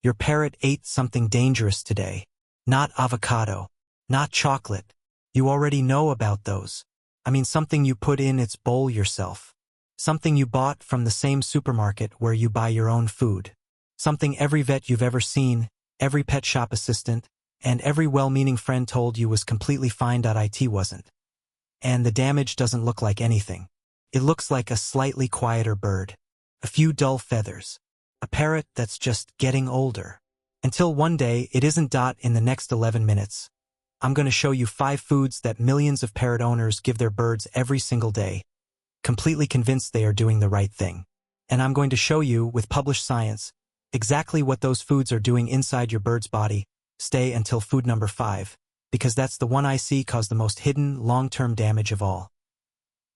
Your parrot ate something dangerous today. Not avocado. Not chocolate. You already know about those. I mean something you put in its bowl yourself. Something you bought from the same supermarket where you buy your own food. Something every vet you've ever seen, every pet shop assistant, and every well-meaning friend told you was completely fine. It wasn't. And the damage doesn't look like anything. It looks like a slightly quieter bird. A few dull feathers. A parrot that's just getting older. Until one day it isn't. In the next 11 minutes. I'm going to show you 5 foods that millions of parrot owners give their birds every single day. Completely convinced they are doing the right thing. And I'm going to show you, with published science, exactly what those foods are doing inside your bird's body. Stay until food number 5, because that's the one I see cause the most hidden, long-term damage of all.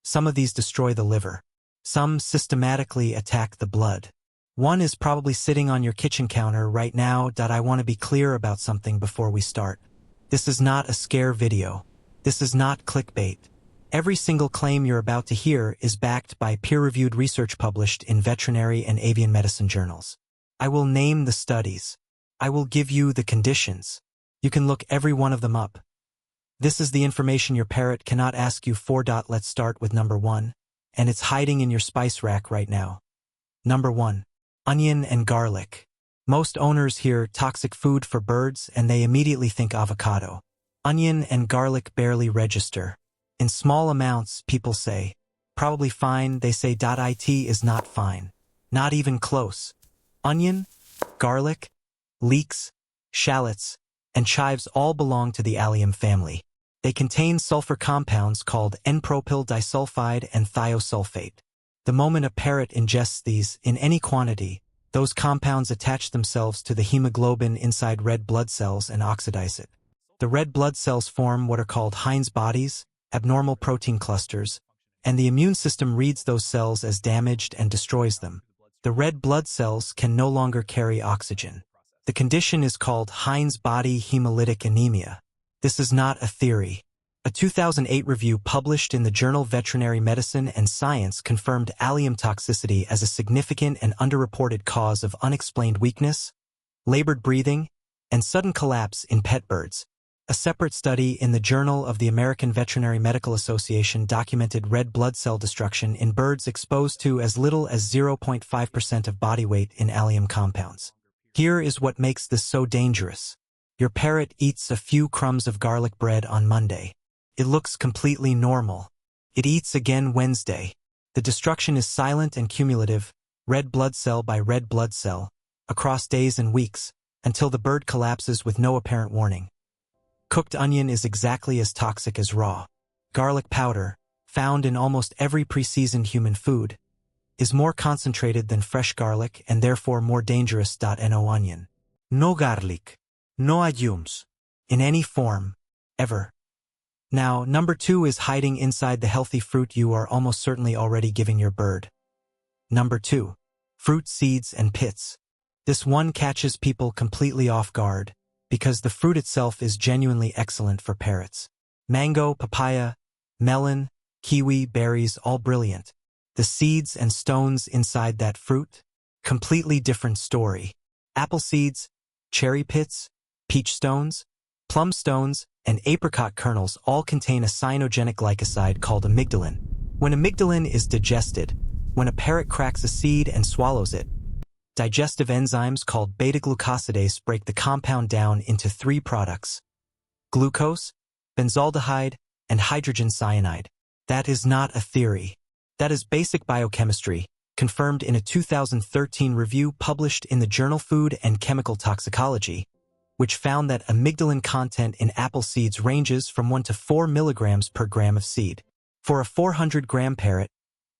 Some of these destroy the liver. Some systematically attack the blood. One is probably sitting on your kitchen counter right now. I want to be clear about something before we start. This is not a scare video. This is not clickbait. Every single claim you're about to hear is backed by peer-reviewed research published in veterinary and avian medicine journals. I will name the studies. I will give you the conditions. You can look every one of them up. This is the information your parrot cannot ask you for. Let's start with number 1, and it's hiding in your spice rack right now. Number 1. Onion and garlic. Most owners hear toxic food for birds and they immediately think avocado. Onion and garlic barely register. In small amounts, people say, probably fine. They say it is not fine. Not even close. Onion, garlic, leeks, shallots, and chives all belong to the allium family. They contain sulfur compounds called N-propyl disulfide and thiosulfate. The moment a parrot ingests these, in any quantity, those compounds attach themselves to the hemoglobin inside red blood cells and oxidize it. The red blood cells form what are called Heinz bodies, abnormal protein clusters, and the immune system reads those cells as damaged and destroys them. The red blood cells can no longer carry oxygen. The condition is called Heinz body hemolytic anemia. This is not a theory. A 2008 review published in the journal Veterinary Medicine and Science confirmed allium toxicity as a significant and underreported cause of unexplained weakness, labored breathing, and sudden collapse in pet birds. A separate study in the Journal of the American Veterinary Medical Association documented red blood cell destruction in birds exposed to as little as 0.5% of body weight in allium compounds. Here is what makes this so dangerous. Your parrot eats a few crumbs of garlic bread on Monday. It looks completely normal. It eats again Wednesday. The destruction is silent and cumulative, red blood cell by red blood cell, across days and weeks, until the bird collapses with no apparent warning. Cooked onion is exactly as toxic as raw. Garlic powder, found in almost every pre-seasoned human food, is more concentrated than fresh garlic and therefore more dangerous. No onion. No garlic. No legumes. In any form. Ever. Now, number 2 is hiding inside the healthy fruit you are almost certainly already giving your bird. Number 2. Fruit seeds and pits. This one catches people completely off guard, because the fruit itself is genuinely excellent for parrots. Mango, papaya, melon, kiwi, berries, all brilliant. The seeds and stones inside that fruit? Completely different story. Apple seeds, cherry pits, peach stones, plum stones, and apricot kernels all contain a cyanogenic glycoside called amygdalin. When amygdalin is digested, when a parrot cracks a seed and swallows it, digestive enzymes called beta-glucosidase break the compound down into 3 products: glucose, benzaldehyde, and hydrogen cyanide. That is not a theory. That is basic biochemistry, confirmed in a 2013 review published in the journal Food and Chemical Toxicology, which found that amygdalin content in apple seeds ranges from 1 to 4 milligrams per gram of seed. For a 400-gram parrot,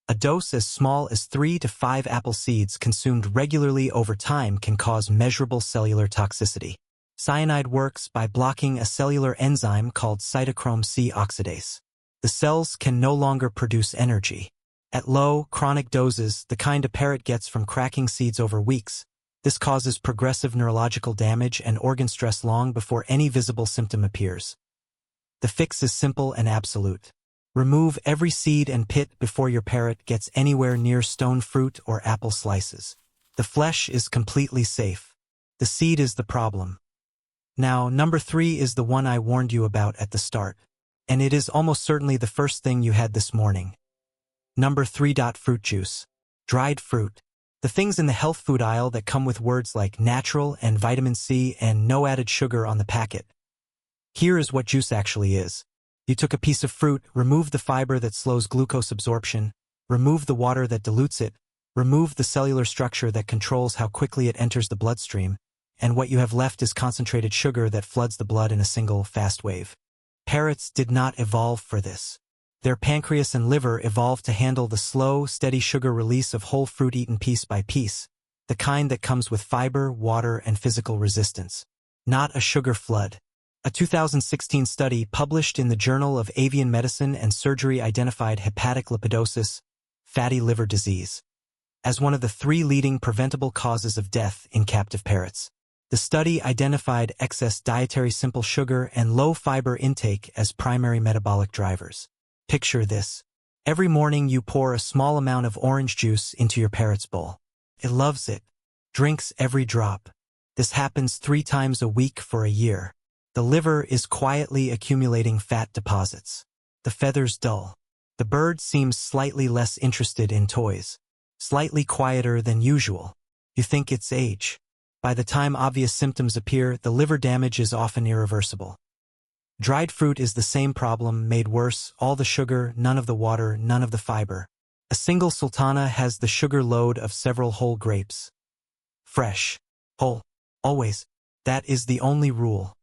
a dose as small as 3 to 5 apple seeds consumed regularly over time can cause measurable cellular toxicity. Cyanide works by blocking a cellular enzyme called cytochrome C oxidase. The cells can no longer produce energy. At low, chronic doses, the kind a parrot gets from cracking seeds over weeks, this causes progressive neurological damage and organ stress long before any visible symptom appears. The fix is simple and absolute. Remove every seed and pit before your parrot gets anywhere near stone fruit or apple slices. The flesh is completely safe. The seed is the problem. Now, number 3 is the one I warned you about at the start. And it is almost certainly the first thing you had this morning. Number 3. Fruit juice. Dried fruit. The things in the health food aisle that come with words like natural and vitamin C and no added sugar on the packet. Here is what juice actually is. You took a piece of fruit, removed the fiber that slows glucose absorption, removed the water that dilutes it, removed the cellular structure that controls how quickly it enters the bloodstream, and what you have left is concentrated sugar that floods the blood in a single, fast wave. Parrots did not evolve for this. Their pancreas and liver evolved to handle the slow, steady sugar release of whole fruit eaten piece by piece, the kind that comes with fiber, water, and physical resistance. Not a sugar flood. A 2016 study published in the Journal of Avian Medicine and Surgery identified hepatic lipidosis, fatty liver disease, as one of the 3 leading preventable causes of death in captive parrots. The study identified excess dietary simple sugar and low fiber intake as primary metabolic drivers. Picture this. Every morning you pour a small amount of orange juice into your parrot's bowl. It loves it. Drinks every drop. This happens 3 times a week for a year. The liver is quietly accumulating fat deposits. The feathers dull. The bird seems slightly less interested in toys. Slightly quieter than usual. You think it's age. By the time obvious symptoms appear, the liver damage is often irreversible. Dried fruit is the same problem, made worse, all the sugar, none of the water, none of the fiber. A single sultana has the sugar load of several whole grapes. Fresh. Whole. Always. That is the only rule.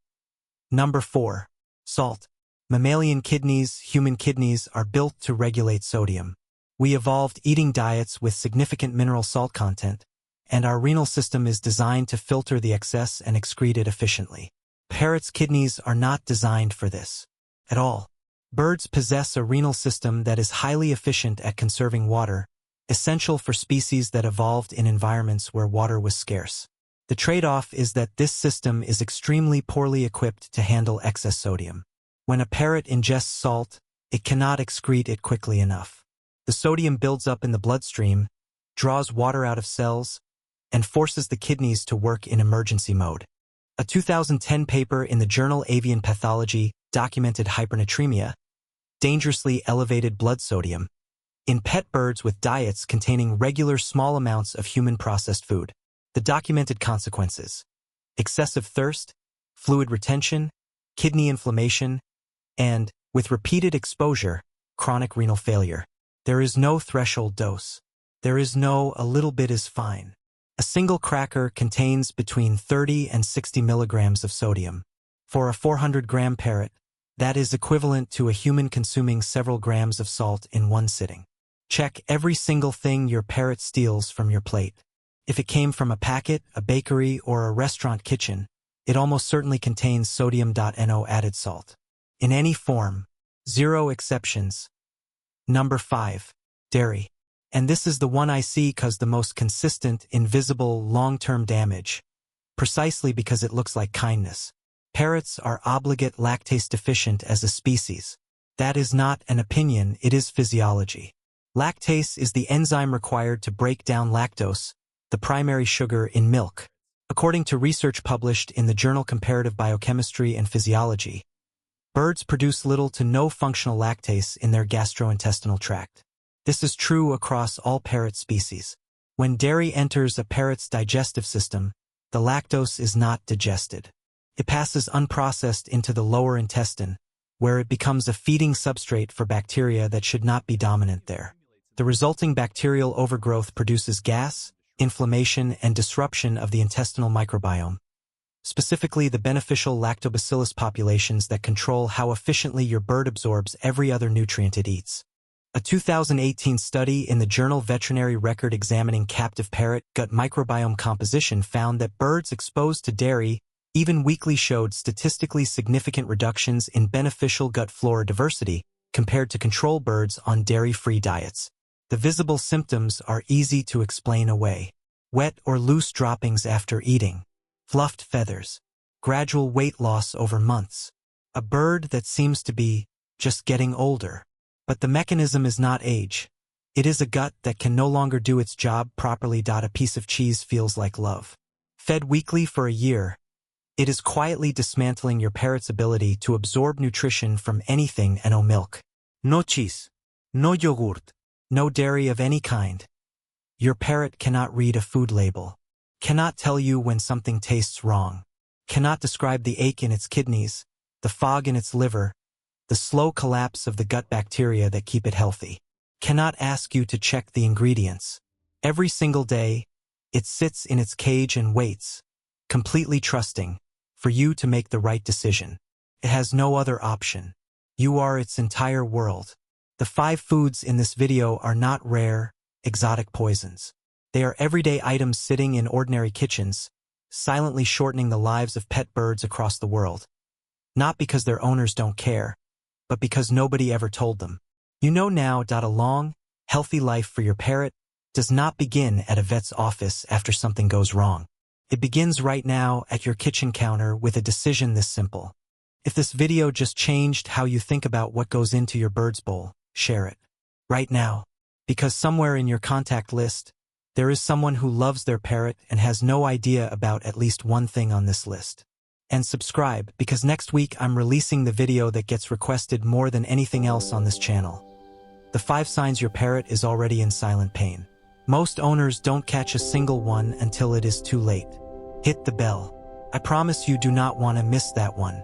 Number 4. Salt. Mammalian kidneys, human kidneys are built to regulate sodium. We evolved eating diets with significant mineral salt content, and our renal system is designed to filter the excess and excrete it efficiently. Parrots' kidneys are not designed for this. At all. Birds possess a renal system that is highly efficient at conserving water, essential for species that evolved in environments where water was scarce. The trade-off is that this system is extremely poorly equipped to handle excess sodium. When a parrot ingests salt, it cannot excrete it quickly enough. The sodium builds up in the bloodstream, draws water out of cells, and forces the kidneys to work in emergency mode. A 2010 paper in the journal Avian Pathology documented hypernatremia, dangerously elevated blood sodium, in pet birds with diets containing regular small amounts of human processed food. The documented consequences: excessive thirst, fluid retention, kidney inflammation, and, with repeated exposure, chronic renal failure. There is no threshold dose. There is no "a little bit is fine." A single cracker contains between 30 and 60 milligrams of sodium. For a 400-gram parrot, that is equivalent to a human consuming several grams of salt in one sitting. Check every single thing your parrot steals from your plate. If it came from a packet, a bakery, or a restaurant kitchen, it almost certainly contains sodium.no added salt. In any form. 0 exceptions. Number 5. Dairy. And this is the one I see cause the most consistent, invisible, long-term damage. Precisely because it looks like kindness. Parrots are obligate lactase deficient as a species. That is not an opinion, it is physiology. Lactase is the enzyme required to break down lactose, the primary sugar in milk. According to research published in the journal Comparative Biochemistry and Physiology, birds produce little to no functional lactase in their gastrointestinal tract. This is true across all parrot species. When dairy enters a parrot's digestive system, the lactose is not digested. It passes unprocessed into the lower intestine, where it becomes a feeding substrate for bacteria that should not be dominant there. The resulting bacterial overgrowth produces gas, inflammation, and disruption of the intestinal microbiome, specifically the beneficial lactobacillus populations that control how efficiently your bird absorbs every other nutrient it eats. A 2018 study in the journal Veterinary Record examining captive parrot gut microbiome composition found that birds exposed to dairy even weakly showed statistically significant reductions in beneficial gut flora diversity compared to control birds on dairy-free diets. The visible symptoms are easy to explain away. Wet or loose droppings after eating, fluffed feathers, gradual weight loss over months, a bird that seems to be just getting older. But the mechanism is not age. It is a gut that can no longer do its job properly. A piece of cheese feels like love. Fed weekly for a year, it is quietly dismantling your parrot's ability to absorb nutrition from anything and no milk. No cheese. No yogurt. No dairy of any kind. Your parrot cannot read a food label. Cannot tell you when something tastes wrong. Cannot describe the ache in its kidneys, the fog in its liver, the slow collapse of the gut bacteria that keep it healthy. Cannot ask you to check the ingredients. Every single day, it sits in its cage and waits, completely trusting, for you to make the right decision. It has no other option. You are its entire world. The 5 foods in this video are not rare, exotic poisons. They are everyday items sitting in ordinary kitchens, silently shortening the lives of pet birds across the world. Not because their owners don't care, but because nobody ever told them. You know now. A long, healthy life for your parrot does not begin at a vet's office after something goes wrong. It begins right now at your kitchen counter with a decision this simple. If this video just changed how you think about what goes into your bird's bowl, share it. Right now. Because somewhere in your contact list, there is someone who loves their parrot and has no idea about at least one thing on this list. And subscribe, because next week I'm releasing the video that gets requested more than anything else on this channel. The 5 signs your parrot is already in silent pain. Most owners don't catch a single one until it is too late. Hit the bell. I promise you do not want to miss that one.